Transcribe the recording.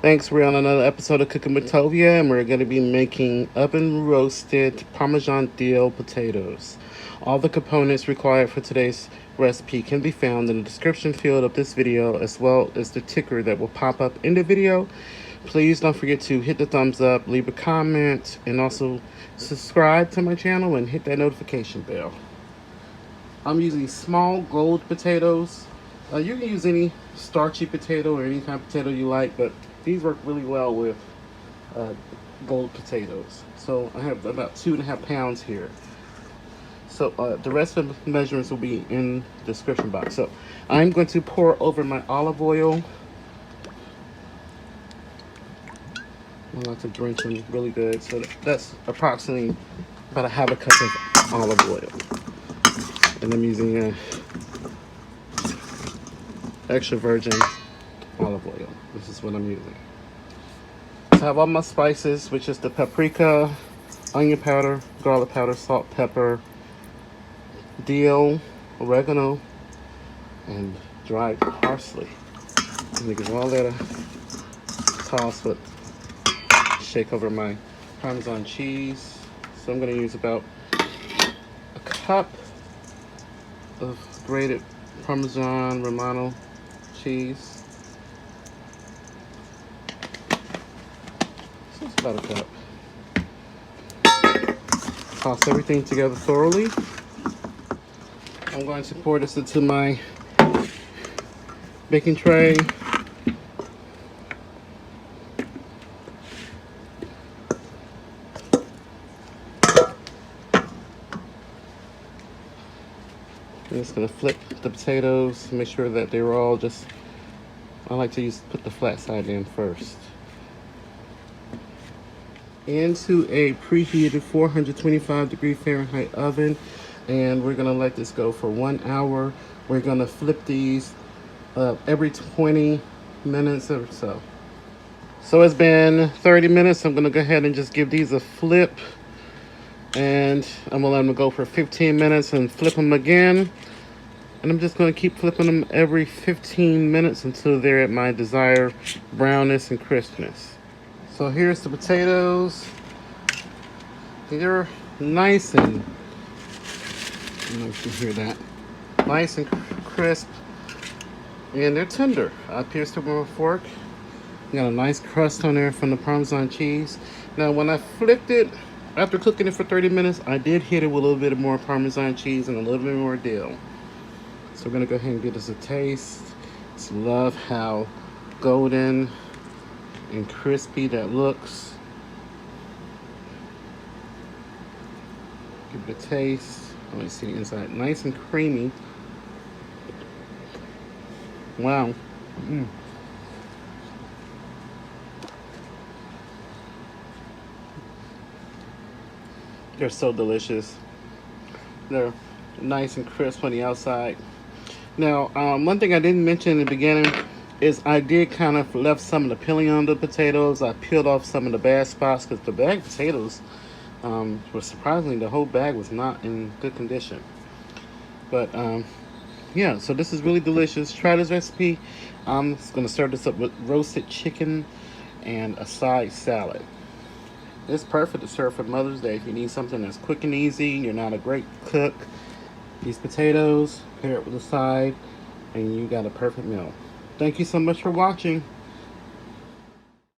Thanks, we're on another episode of Cooking with Tovia, and we're going to be making oven roasted Parmesan Dill potatoes. All the components required for today's recipe can be found in the description field of this video, as well as the ticker that will pop up in the video. Please don't forget to hit the thumbs up, leave a comment, and also subscribe to my channel and hit that notification bell. I'm using small gold potatoes. You can use any starchy potato or any kind of potato you like, but these work really well with gold potatoes. So I have about 2.5 pounds here. So the rest of the measurements will be in the description box. So I'm going to pour over my olive oil. I like to drench them really good. So that's approximately about 1/2 cup of olive oil. And I'm using extra virgin olive oil. This is what I'm using. So I have all my spices, which is the paprika, onion powder, garlic powder, salt, pepper, dill, oregano, and dried parsley. I'm gonna give all that a toss, but shake over my Parmesan cheese. So I'm gonna use about a cup of grated Parmesan Romano cheese. So it's about a cup. Toss everything together thoroughly. I'm going to pour this into my baking tray. I'm just going to flip the potatoes, make sure that they're all just, I like to put the flat side in first. Into a preheated 425-degree Fahrenheit oven, and we're going to let this go for 1 hour. We're going to flip these every 20 minutes or so. So it's been 30 minutes. I'm going to go ahead and just give these a flip. And I'm gonna let them go for 15 minutes and flip them again. And I'm just gonna keep flipping them every 15 minutes until they're at my desired brownness and crispness. So here's the potatoes. They're nice and, I don't know if you can hear that, nice and crisp, and they're tender. I pierced them with a fork. Got a nice crust on there from the Parmesan cheese. Now when I flipped it, after cooking it for 30 minutes, I did hit it with a little bit more Parmesan cheese and a little bit more dill. So we're gonna go ahead and give this a taste. Just love how golden and crispy that looks. Give it a taste. Let me see the inside. Nice and creamy. Wow. They're so delicious. They're nice and crisp on the outside. Now, one thing I didn't mention in the beginning is I did kind of left some of the peeling on the potatoes. I peeled off some of the bad spots because the bagged potatoes were surprisingly, the whole bag was not in good condition. But yeah, so this is really delicious. Try this recipe. I'm going to serve this up with roasted chicken and a side salad. It's perfect to serve for Mother's Day if you need something that's quick and easy, you're not a great cook. These potatoes, pair it with a side, and you got a perfect meal. Thank you so much for watching.